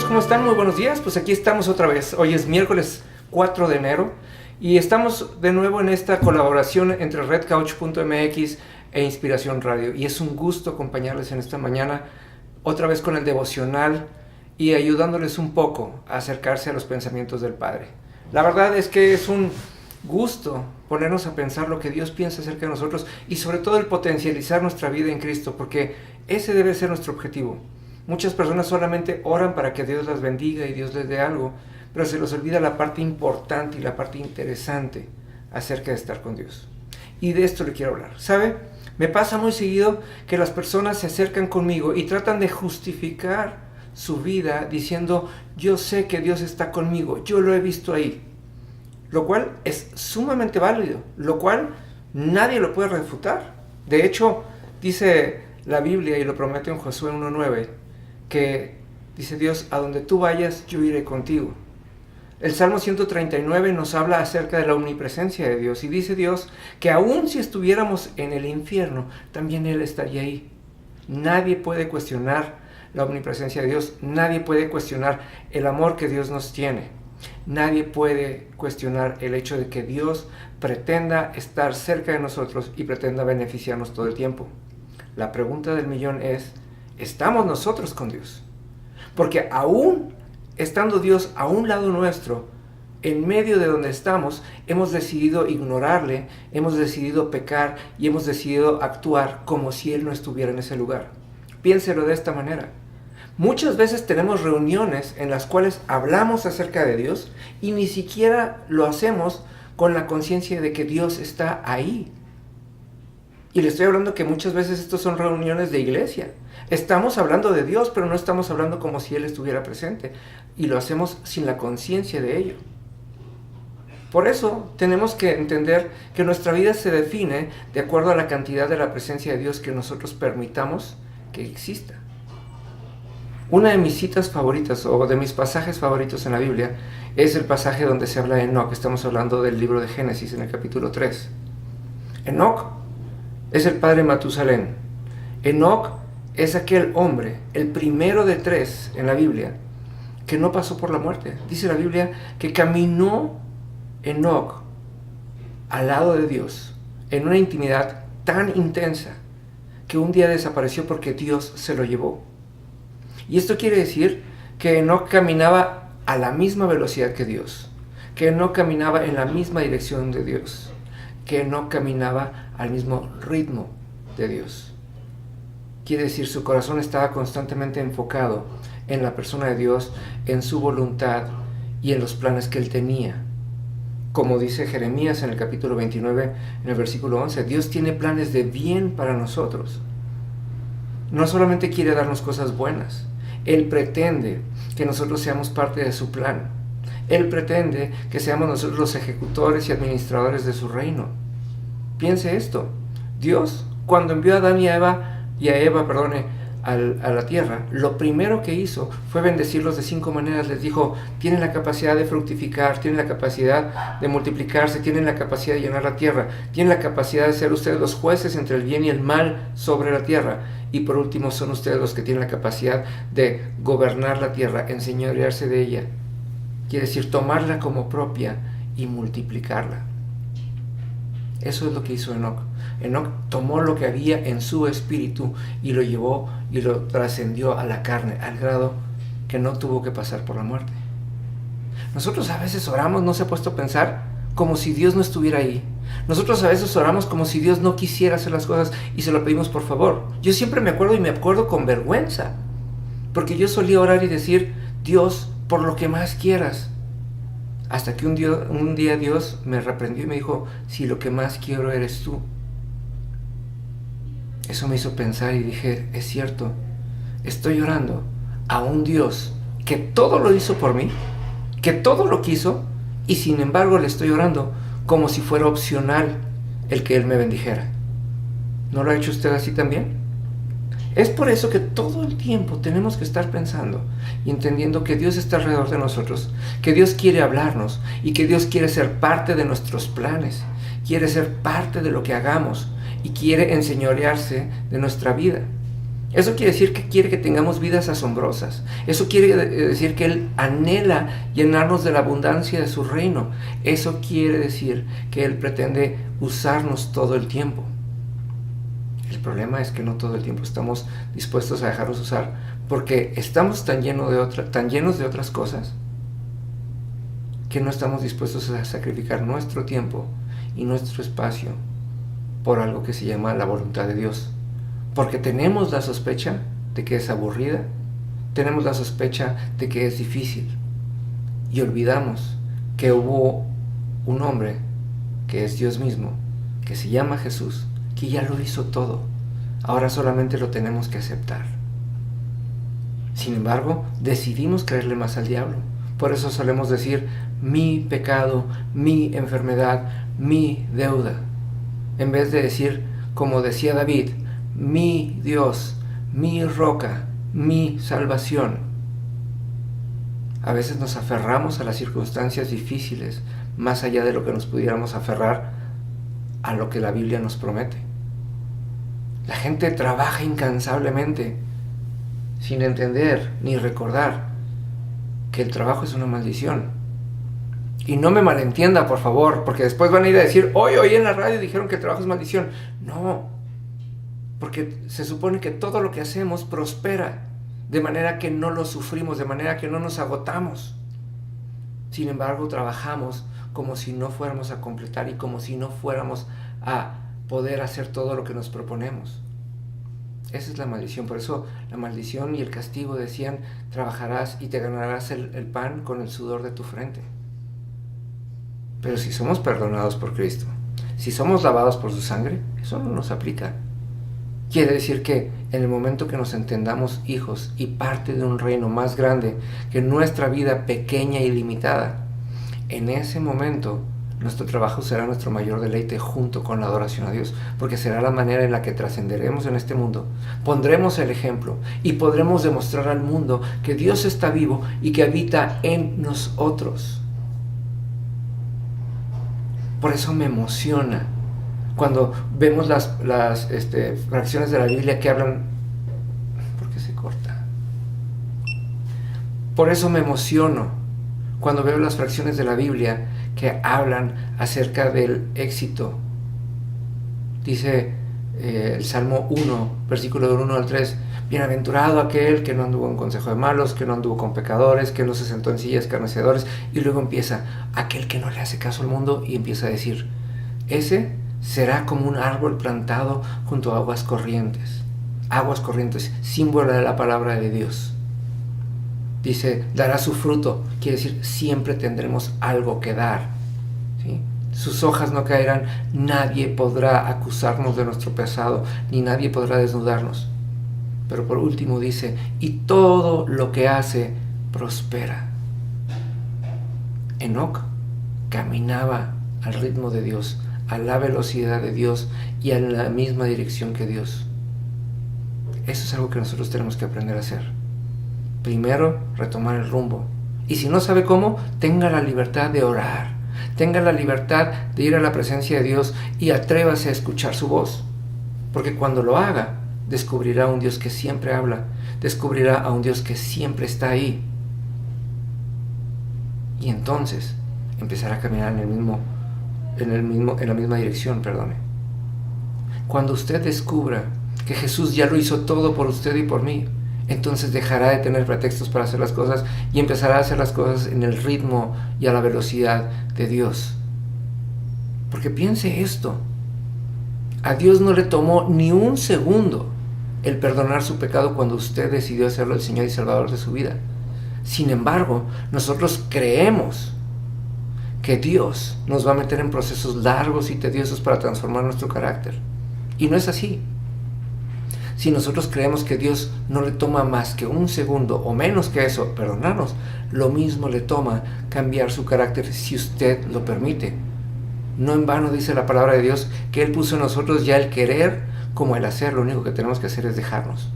¿cómo están? Muy buenos días. Pues aquí estamos otra vez. Hoy es miércoles 4 de enero y estamos de nuevo en esta colaboración entre redcouch.mx e Inspiración Radio. Y es un gusto acompañarles en esta mañana otra vez con el devocional y ayudándoles un poco a acercarse a los pensamientos del Padre. La verdad es que es un gusto ponernos a pensar lo que Dios piensa acerca de nosotros y sobre todo el potencializar nuestra vida en Cristo, porque ese debe ser nuestro objetivo. Muchas personas solamente oran para que Dios las bendiga y Dios les dé algo, pero se les olvida la parte importante y la parte interesante acerca de estar con Dios. Y de esto le quiero hablar. ¿Sabe? Me pasa muy seguido que las personas se acercan conmigo y tratan de justificar su vida diciendo, yo sé que Dios está conmigo, yo lo he visto ahí. Lo cual es sumamente válido, lo cual nadie lo puede refutar. De hecho, dice la Biblia, y lo promete en Josué 1:9, que dice Dios, a donde tú vayas, yo iré contigo. El Salmo 139 nos habla acerca de la omnipresencia de Dios, y dice Dios que aun si estuviéramos en el infierno, también Él estaría ahí. Nadie puede cuestionar la omnipresencia de Dios, nadie puede cuestionar el amor que Dios nos tiene. Nadie puede cuestionar el hecho de que Dios pretenda estar cerca de nosotros y pretenda beneficiarnos todo el tiempo. La pregunta del millón es, ¿estamos nosotros con Dios? Porque aún estando Dios a un lado nuestro, en medio de donde estamos, hemos decidido ignorarle, hemos decidido pecar y hemos decidido actuar como si Él no estuviera en ese lugar. Piénselo de esta manera. Muchas veces tenemos reuniones en las cuales hablamos acerca de Dios y ni siquiera lo hacemos con la conciencia de que Dios está ahí. Y le estoy hablando que muchas veces estos son reuniones de iglesia. Estamos hablando de Dios, pero no estamos hablando como si Él estuviera presente. Y lo hacemos sin la conciencia de ello. Por eso tenemos que entender que nuestra vida se define de acuerdo a la cantidad de la presencia de Dios que nosotros permitamos que exista. Una de mis citas favoritas o de mis pasajes favoritos en la Biblia es el pasaje donde se habla de Enoc. Estamos hablando del libro de Génesis en el capítulo 3. Enoc es el padre de Matusalén. Enoc es aquel hombre, el primero de 3 en la Biblia, que no pasó por la muerte. Dice la Biblia que caminó Enoc al lado de Dios en una intimidad tan intensa que un día desapareció porque Dios se lo llevó. Y esto quiere decir que Enoc caminaba a la misma velocidad que Dios, que Enoc caminaba en la misma dirección de Dios, que Enoc caminaba al mismo ritmo de Dios. Quiere decir, su corazón estaba constantemente enfocado en la persona de Dios, en su voluntad y en los planes que Él tenía. Como dice Jeremías en el capítulo 29, en el versículo 11, Dios tiene planes de bien para nosotros. No solamente quiere darnos cosas buenas, Él pretende que nosotros seamos parte de su plan. Él pretende que seamos nosotros los ejecutores y administradores de su reino. Piense esto. Dios, cuando envió a Adán y a Eva, a la tierra, lo primero que hizo fue bendecirlos de 5 maneras. Les dijo, tienen la capacidad de fructificar, tienen la capacidad de multiplicarse, tienen la capacidad de llenar la tierra, tienen la capacidad de ser ustedes los jueces entre el bien y el mal sobre la tierra. Y por último, son ustedes los que tienen la capacidad de gobernar la tierra, enseñorearse de ella. Quiere decir, tomarla como propia y multiplicarla. Eso es lo que hizo Enoc. Enoc tomó lo que había en su espíritu y lo llevó y lo trascendió a la carne, al grado que no tuvo que pasar por la muerte. Nosotros a veces oramos, ¿no se ha puesto a pensar? Como si Dios no estuviera ahí. Nosotros a veces oramos como si Dios no quisiera hacer las cosas y se lo pedimos por favor. Yo siempre me acuerdo con vergüenza, porque yo solía orar y decir, Dios, por lo que más quieras. Hasta que un día Dios me reprendió y me dijo, si lo que más quiero eres tú. Eso me hizo pensar y dije, es cierto, estoy orando a un Dios que todo lo hizo por mí, que todo lo quiso, y sin embargo le estoy orando como si fuera opcional el que Él me bendijera. ¿No lo ha hecho usted así también? Es por eso que todo el tiempo tenemos que estar pensando y entendiendo que Dios está alrededor de nosotros, que Dios quiere hablarnos y que Dios quiere ser parte de nuestros planes, quiere ser parte de lo que hagamos y quiere enseñorearse de nuestra vida. Eso quiere decir que quiere que tengamos vidas asombrosas. Eso quiere decir que Él anhela llenarnos de la abundancia de su reino. Eso quiere decir que Él pretende usarnos todo el tiempo. El problema es que no todo el tiempo estamos dispuestos a dejarnos usar, porque estamos tan llenos de otras cosas que no estamos dispuestos a sacrificar nuestro tiempo y nuestro espacio por algo que se llama la voluntad de Dios. Porque tenemos la sospecha de que es aburrida, tenemos la sospecha de que es difícil, y olvidamos que hubo un hombre, que es Dios mismo, que se llama Jesús, que ya lo hizo todo. Ahora solamente lo tenemos que aceptar. Sin embargo, decidimos creerle más al diablo. Por eso solemos decir, mi pecado, mi enfermedad, mi deuda, en vez de decir, como decía David, mi Dios, mi roca, mi salvación. A veces nos aferramos a las circunstancias difíciles, más allá de lo que nos pudiéramos aferrar a lo que la Biblia nos promete. La gente trabaja incansablemente, sin entender ni recordar que el trabajo es una maldición. Y no me malentienda, por favor, porque después van a ir a decir, hoy en la radio dijeron que el trabajo es maldición. No, porque se supone que todo lo que hacemos prospera, de manera que no lo sufrimos, de manera que no nos agotamos. Sin embargo, trabajamos como si no fuéramos a completar y como si no fuéramos a poder hacer todo lo que nos proponemos. Esa es la maldición. Por eso la maldición y el castigo decían, trabajarás y te ganarás el pan con el sudor de tu frente. Pero si somos perdonados por Cristo, si somos lavados por su sangre, eso no nos aplica. Quiere decir que en el momento que nos entendamos hijos y parte de un reino más grande que nuestra vida pequeña y limitada, en ese momento nuestro trabajo será nuestro mayor deleite junto con la adoración a Dios, porque será la manera en la que trascenderemos en este mundo, pondremos el ejemplo y podremos demostrar al mundo que Dios está vivo y que habita en nosotros. Por eso me emociona cuando vemos las fracciones de la Biblia que hablan... ¿Por qué se corta? Por eso me emociono cuando veo las fracciones de la Biblia que hablan acerca del éxito. Dice el Salmo 1, versículo del 1 al 3, bienaventurado aquel que no anduvo en consejo de malos, que no anduvo con pecadores, que no se sentó en sillas escarnecedores, y luego empieza, aquel que no le hace caso al mundo, y empieza a decir, ese será como un árbol plantado junto a aguas corrientes, símbolo de la palabra de Dios. Dice, dará su fruto, quiere decir, siempre tendremos algo que dar, ¿sí? Sus hojas no caerán, nadie podrá acusarnos de nuestro pasado, ni nadie podrá desnudarnos. Pero por último dice, y todo lo que hace prospera. Enoc caminaba al ritmo de Dios, a la velocidad de Dios y en la misma dirección que Dios. Eso es algo que nosotros tenemos que aprender a hacer. Primero, retomar el rumbo. Y si no sabe cómo, tenga la libertad de orar. Tenga la libertad de ir a la presencia de Dios y atrévase a escuchar su voz. Porque cuando lo haga, descubrirá a un Dios que siempre habla. Descubrirá a un Dios que siempre está ahí. Y entonces empezará a caminar en la misma dirección, perdone. Cuando usted descubra que Jesús ya lo hizo todo por usted y por mí, entonces dejará de tener pretextos para hacer las cosas y empezará a hacer las cosas en el ritmo y a la velocidad de Dios. Porque piense esto, a Dios no le tomó ni un segundo el perdonar su pecado cuando usted decidió hacerlo el Señor y Salvador de su vida. Sin embargo, nosotros creemos que Dios nos va a meter en procesos largos y tediosos para transformar nuestro carácter. Y no es así. Si nosotros creemos que Dios no le toma más que un segundo o menos que eso perdonarnos, lo mismo le toma cambiar su carácter si usted lo permite. No en vano dice la palabra de Dios que Él puso en nosotros ya el querer como el hacer. Lo único que tenemos que hacer es dejarnos.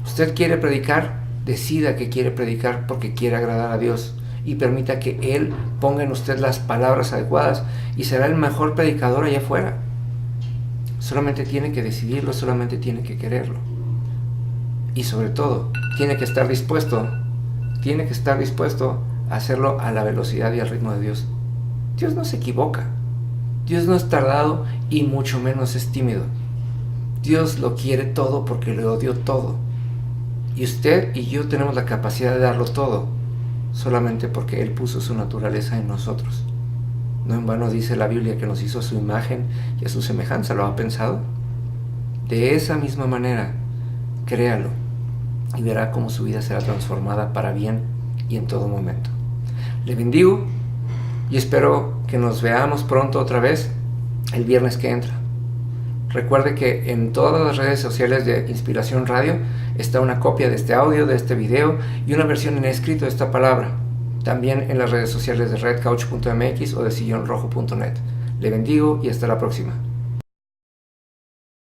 Usted quiere predicar, decida que quiere predicar porque quiere agradar a Dios y permita que Él ponga en usted las palabras adecuadas y será el mejor predicador allá afuera. Solamente tiene que decidirlo, solamente tiene que quererlo. y sobre todo tiene que estar dispuesto a hacerlo a la velocidad y al ritmo de Dios. Dios no se equivoca, Dios no es tardado y mucho menos es tímido. Dios lo quiere todo porque lo dio todo, y usted y yo tenemos la capacidad de darlo todo solamente porque Él puso su naturaleza en nosotros. No en vano dice la Biblia que nos hizo a su imagen y a su semejanza. ¿Lo ha pensado? De esa misma manera, créalo y verá cómo su vida será transformada para bien y en todo momento. Le bendigo y espero que nos veamos pronto otra vez el viernes que entra. Recuerde que en todas las redes sociales de Inspiración Radio está una copia de este audio, de este video y una versión en escrito de esta palabra. También en las redes sociales de redcouch.mx o de sillonrojo.net. Le bendigo y hasta la próxima.